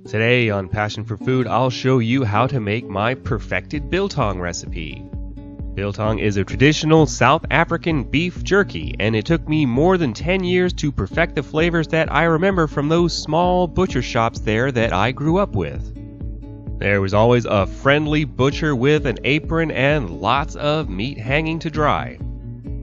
Today on Passion for Food, I'll show you how to make my perfected biltong recipe. Biltong is a traditional South African beef jerky, and it took me more than 10 years to perfect the flavors that I remember from those small butcher shops there that I grew up with. There was always a friendly butcher with an apron and lots of meat hanging to dry.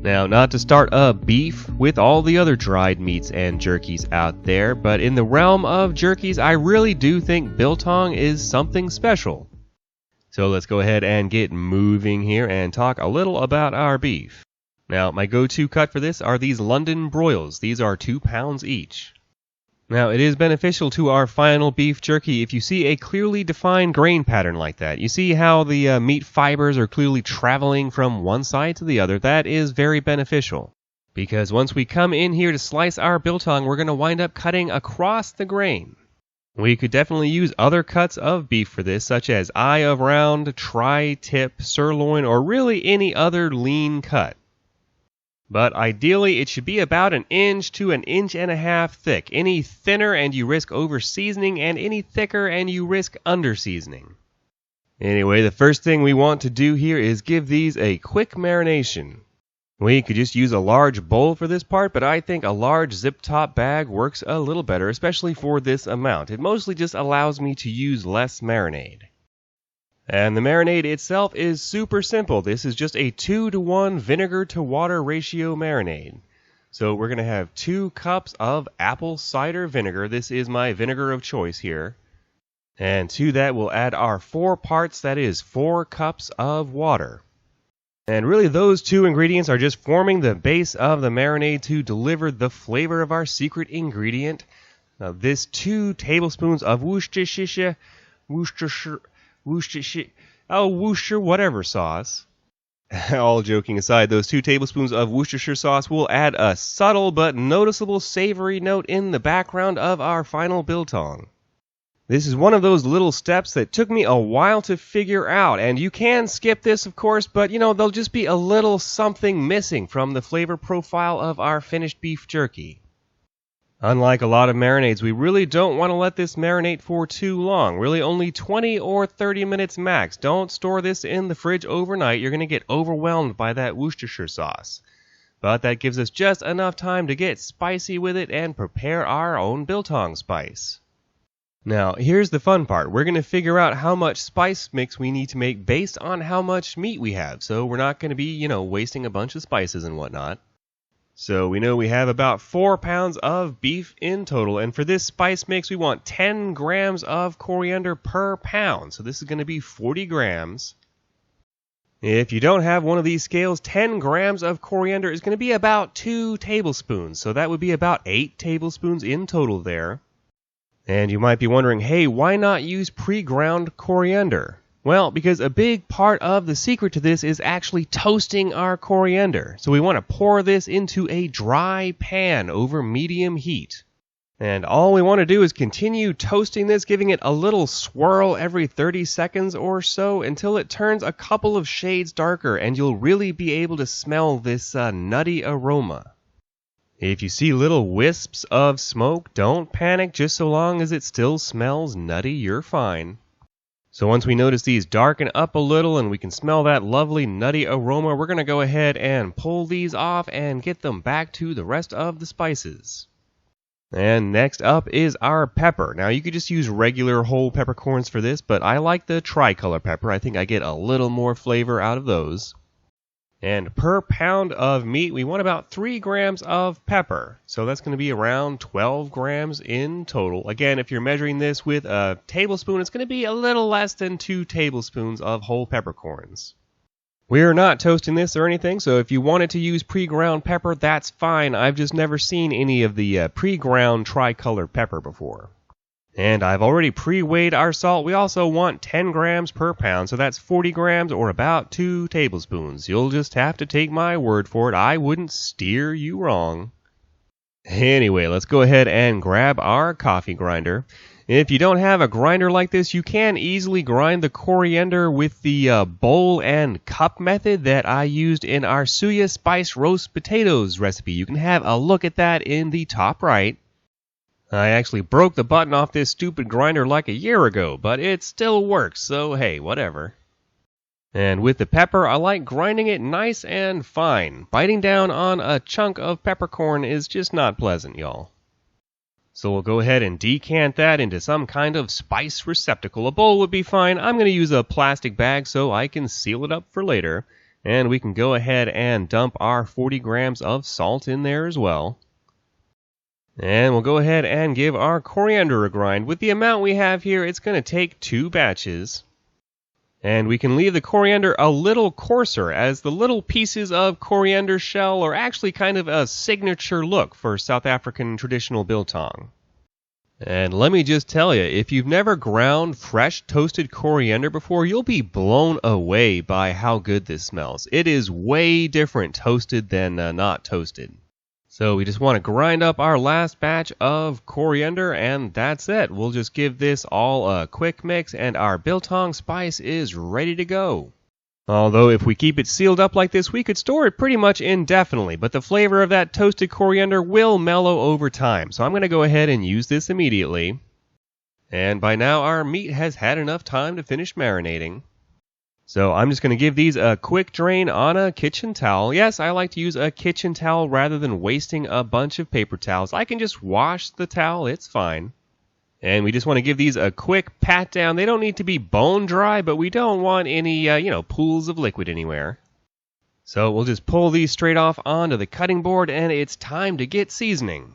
Now, not to start a beef with all the other dried meats and jerkies out there, but in the realm of jerkies, I really do think biltong is something special. So let's go ahead and get moving here and talk a little about our beef. Now, my go-to cut for this are these London broils. These are 2 pounds each. Now, it is beneficial to our final beef jerky if you see a clearly defined grain pattern like that. You see how the meat fibers are clearly traveling from one side to the other. That is very beneficial, because once we come in here to slice our biltong, we're going to wind up cutting across the grain. We could definitely use other cuts of beef for this, such as eye of round, tri-tip, sirloin, or really any other lean cut. But ideally, it should be about 1 inch to 1.5 inches thick. Any thinner and you risk over-seasoning, and any thicker and you risk under-seasoning. Anyway, the first thing we want to do here is give these a quick marination. We could just use a large bowl for this part, but I think a large zip-top bag works a little better, especially for this amount. It mostly just allows me to use less marinade. And the marinade itself is super simple. This is just a 2-to-1 vinegar to water ratio marinade. So we're going to have 2 cups of apple cider vinegar. This is my vinegar of choice here. And to that we'll add our 4 parts, that is 4 cups of water. And really those 2 ingredients are just forming the base of the marinade to deliver the flavor of our secret ingredient. Now this 2 tablespoons of Worcestershire whatever sauce. All joking aside, those 2 tablespoons of Worcestershire sauce will add a subtle but noticeable savory note in the background of our final biltong. This is one of those little steps that took me a while to figure out, and you can skip this of course, but there'll just be a little something missing from the flavor profile of our finished beef jerky. Unlike a lot of marinades, we really don't want to let this marinate for too long. Really only 20 or 30 minutes max. Don't store this in the fridge overnight. You're going to get overwhelmed by that Worcestershire sauce. But that gives us just enough time to get spicy with it and prepare our own biltong spice. Now, here's the fun part. We're going to figure out how much spice mix we need to make based on how much meat we have. So we're not going to be, wasting a bunch of spices and whatnot. So we know we have about 4 pounds of beef in total, and for this spice mix we want 10 grams of coriander per pound, so this is going to be 40 grams. If you don't have one of these scales, 10 grams of coriander is going to be about 2 tablespoons, so that would be about 8 tablespoons in total there. And you might be wondering, hey, why not use pre-ground coriander? Well, because a big part of the secret to this is actually toasting our coriander. So we want to pour this into a dry pan over medium heat. And all we want to do is continue toasting this, giving it a little swirl every 30 seconds or so until it turns a couple of shades darker, and you'll really be able to smell this nutty aroma. If you see little wisps of smoke, don't panic. Just so long as it still smells nutty, you're fine. So once we notice these darken up a little and we can smell that lovely nutty aroma, we're going to go ahead and pull these off and get them back to the rest of the spices. And next up is our pepper. Now you could just use regular whole peppercorns for this, but I like the tricolor pepper. I think I get a little more flavor out of those. And per pound of meat, we want about 3 grams of pepper. So that's going to be around 12 grams in total. Again, if you're measuring this with a tablespoon, it's going to be a little less than 2 tablespoons of whole peppercorns. We're not toasting this or anything, so if you wanted to use pre-ground pepper, that's fine. I've just never seen any of the pre-ground tricolor pepper before. And I've already pre-weighed our salt. We also want 10 grams per pound, so that's 40 grams or about 2 tablespoons. You'll just have to take my word for it. I wouldn't steer you wrong. Anyway, let's go ahead and grab our coffee grinder. If you don't have a grinder like this, you can easily grind the coriander with the bowl and cup method that I used in our suya spiced roast potatoes recipe. You can have a look at that in the top right. I actually broke the button off this stupid grinder like a year ago, but it still works, so hey, whatever. And with the pepper, I like grinding it nice and fine. Biting down on a chunk of peppercorn is just not pleasant, y'all. So we'll go ahead and decant that into some kind of spice receptacle. A bowl would be fine. I'm going to use a plastic bag so I can seal it up for later. And we can go ahead and dump our 40 grams of salt in there as well. And we'll go ahead and give our coriander a grind. With the amount we have here, it's going to take 2 batches. And we can leave the coriander a little coarser, as the little pieces of coriander shell are actually kind of a signature look for South African traditional biltong. And let me just tell you, if you've never ground fresh toasted coriander before, you'll be blown away by how good this smells. It is way different toasted than not toasted. So we just want to grind up our last batch of coriander, and that's it. We'll just give this all a quick mix, and our biltong spice is ready to go. Although if we keep it sealed up like this, we could store it pretty much indefinitely, but the flavor of that toasted coriander will mellow over time. So I'm going to go ahead and use this immediately. And by now our meat has had enough time to finish marinating. So I'm just going to give these a quick drain on a kitchen towel. Yes, I like to use a kitchen towel rather than wasting a bunch of paper towels. I can just wash the towel, it's fine. And we just want to give these a quick pat down. They don't need to be bone dry, but we don't want any, pools of liquid anywhere. So we'll just pull these straight off onto the cutting board, and it's time to get seasoning.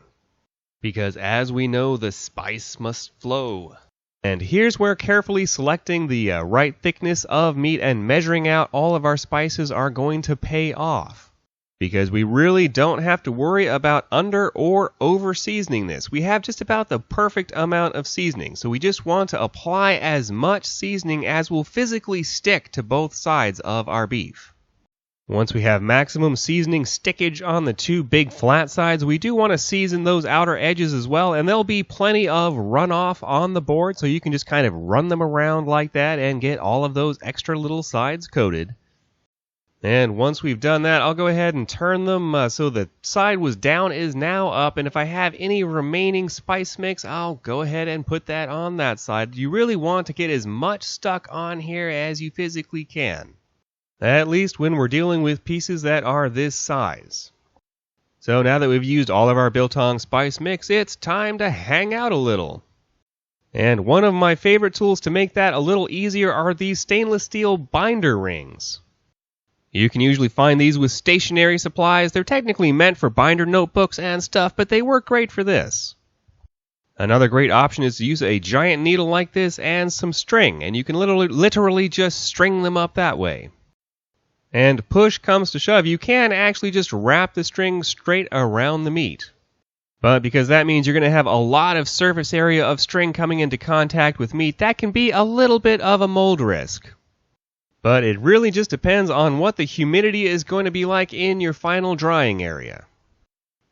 Because as we know, the spice must flow. And here's where carefully selecting the right thickness of meat and measuring out all of our spices are going to pay off. Because we really don't have to worry about under or over seasoning this. We have just about the perfect amount of seasoning. So we just want to apply as much seasoning as will physically stick to both sides of our beef. Once we have maximum seasoning stickage on the 2 big flat sides, we do want to season those outer edges as well, and there'll be plenty of runoff on the board, so you can just kind of run them around like that and get all of those extra little sides coated. And once we've done that, I'll go ahead and turn them so the side was down is now up, and if I have any remaining spice mix, I'll go ahead and put that on that side. You really want to get as much stuck on here as you physically can. At least when we're dealing with pieces that are this size. So now that we've used all of our biltong spice mix, it's time to hang out a little. And one of my favorite tools to make that a little easier are these stainless steel binder rings. You can usually find these with stationery supplies. They're technically meant for binder notebooks and stuff, but they work great for this. Another great option is to use a giant needle like this and some string, and you can literally just string them up that way. And push comes to shove, you can actually just wrap the string straight around the meat. But because that means you're going to have a lot of surface area of string coming into contact with meat, that can be a little bit of a mold risk. But it really just depends on what the humidity is going to be like in your final drying area.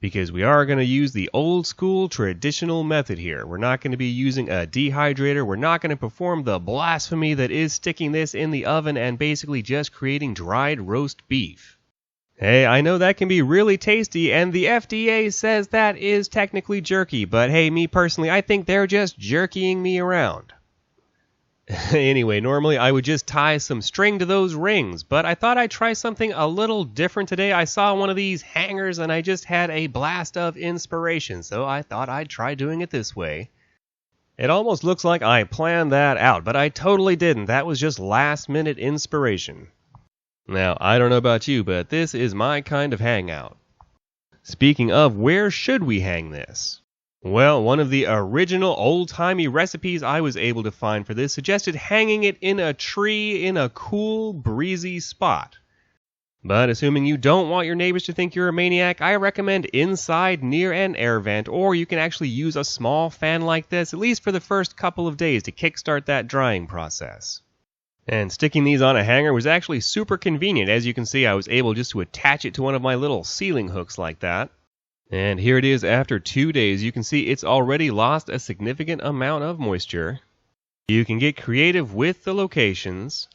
Because we are going to use the old school traditional method here. We're not going to be using a dehydrator. We're not going to perform the blasphemy that is sticking this in the oven and basically just creating dried roast beef. Hey, I know that can be really tasty, and the FDA says that is technically jerky, but hey, me personally, I think they're just jerkying me around. Anyway, normally I would just tie some string to those rings, but I thought I'd try something a little different today. I saw one of these hangers and I just had a blast of inspiration, so I thought I'd try doing it this way. It almost looks like I planned that out, but I totally didn't. That was just last-minute inspiration. Now, I don't know about you, but this is my kind of hangout. Speaking of, where should we hang this? Well, one of the original old-timey recipes I was able to find for this suggested hanging it in a tree in a cool, breezy spot. But assuming you don't want your neighbors to think you're a maniac, I recommend inside near an air vent, or you can actually use a small fan like this, at least for the first couple of days to kickstart that drying process. And sticking these on a hanger was actually super convenient. As you can see, I was able just to attach it to one of my little ceiling hooks like that. And here it is after 2 days. You can see it's already lost a significant amount of moisture. You can get creative with the locations.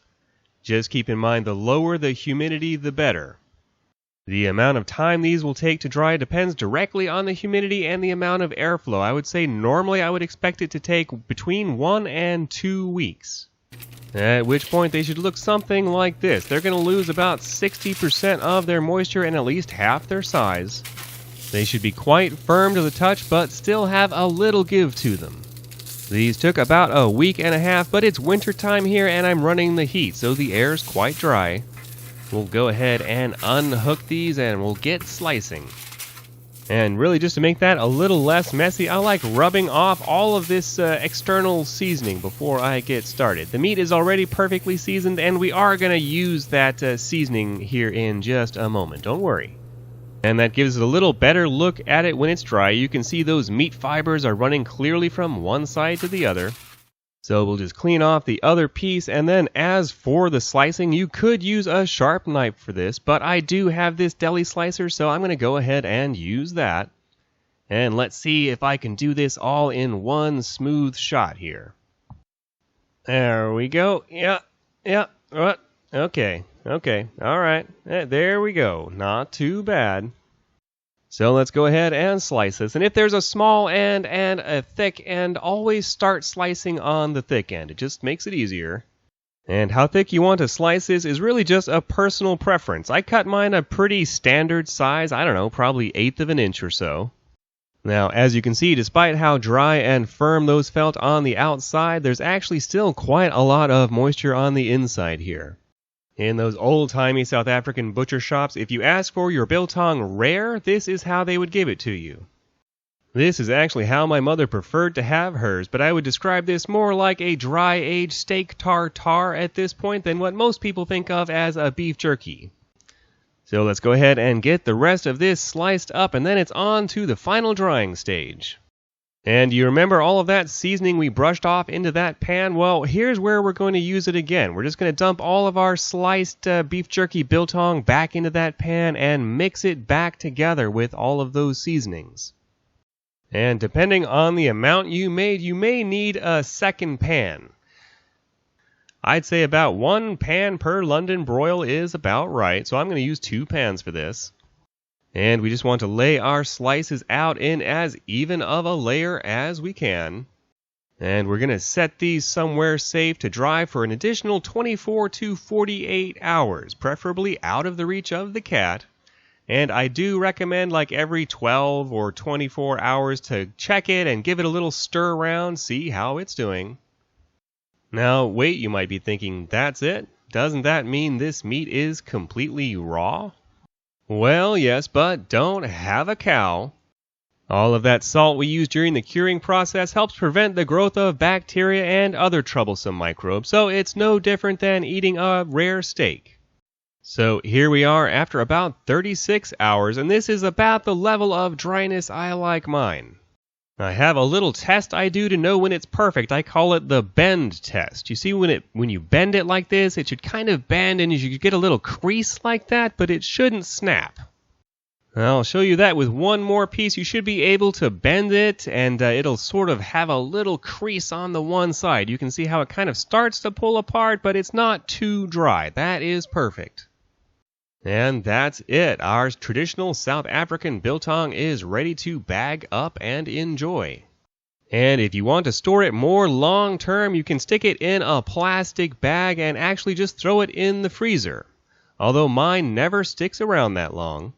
Just keep in mind the lower the humidity, the better. The amount of time these will take to dry depends directly on the humidity and the amount of airflow. I would say normally I would expect it to take between 1 and 2 weeks. At which point they should look something like this. They're going to lose about 60% of their moisture and at least half their size. They should be quite firm to the touch, but still have a little give to them. These took about a week and a half, but it's winter time here and I'm running the heat, so the air's quite dry. We'll go ahead and unhook these and we'll get slicing. And really just to make that a little less messy, I like rubbing off all of this external seasoning before I get started. The meat is already perfectly seasoned and we are going to use that seasoning here in just a moment. Don't worry. And that gives it a little better look at it when it's dry. You can see those meat fibers are running clearly from one side to the other. So we'll just clean off the other piece, and then as for the slicing, you could use a sharp knife for this, but I do have this deli slicer, so I'm going to go ahead and use that. And let's see if I can do this all in one smooth shot here. There we go. Yeah. Okay, all right. There we go. Not too bad. So let's go ahead and slice this. And if there's a small end and a thick end, always start slicing on the thick end. It just makes it easier. And how thick you want to slice this is really just a personal preference. I cut mine a pretty standard size, I don't know, probably 1/8 of an inch or so. Now, as you can see, despite how dry and firm those felt on the outside, there's actually still quite a lot of moisture on the inside here. In those old-timey South African butcher shops, if you ask for your biltong rare, this is how they would give it to you. This is actually how my mother preferred to have hers, but I would describe this more like a dry-aged steak tartare at this point than what most people think of as a beef jerky. So let's go ahead and get the rest of this sliced up, and then it's on to the final drying stage. And you remember all of that seasoning we brushed off into that pan? Well, here's where we're going to use it again. We're just going to dump all of our sliced beef jerky biltong back into that pan and mix it back together with all of those seasonings. And depending on the amount you made, you may need a second pan. I'd say about 1 pan per London broil is about right, so I'm going to use 2 pans for this. And we just want to lay our slices out in as even of a layer as we can. And we're going to set these somewhere safe to dry for an additional 24 to 48 hours, preferably out of the reach of the cat. And I do recommend like every 12 or 24 hours to check it and give it a little stir around, see how it's doing. Now, wait, you might be thinking, that's it? Doesn't that mean this meat is completely raw? Well, yes, but don't have a cow. All of that salt we use during the curing process helps prevent the growth of bacteria and other troublesome microbes, so it's no different than eating a rare steak. So here we are after about 36 hours, and this is about the level of dryness I like mine. I have a little test I do to know when it's perfect. I call it the bend test. You see, when you bend it like this, it should kind of bend and you should get a little crease like that, but it shouldn't snap. I'll show you that with one more piece. You should be able to bend it, and it'll sort of have a little crease on the one side. You can see how it kind of starts to pull apart, but it's not too dry. That is perfect. And that's it. Our traditional South African biltong is ready to bag up and enjoy. And if you want to store it more long term, you can stick it in a plastic bag and actually just throw it in the freezer. Although mine never sticks around that long.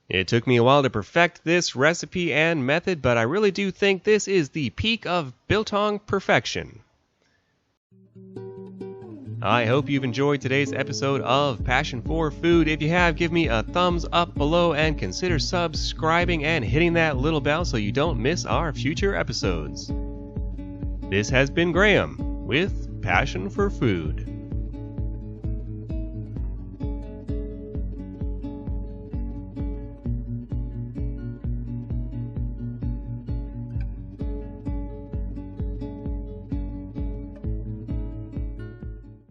It took me a while to perfect this recipe and method, but I really do think this is the peak of biltong perfection. I hope you've enjoyed today's episode of Passion for Food. If you have, give me a thumbs up below and consider subscribing and hitting that little bell so you don't miss our future episodes. This has been Graham with Passion for Food.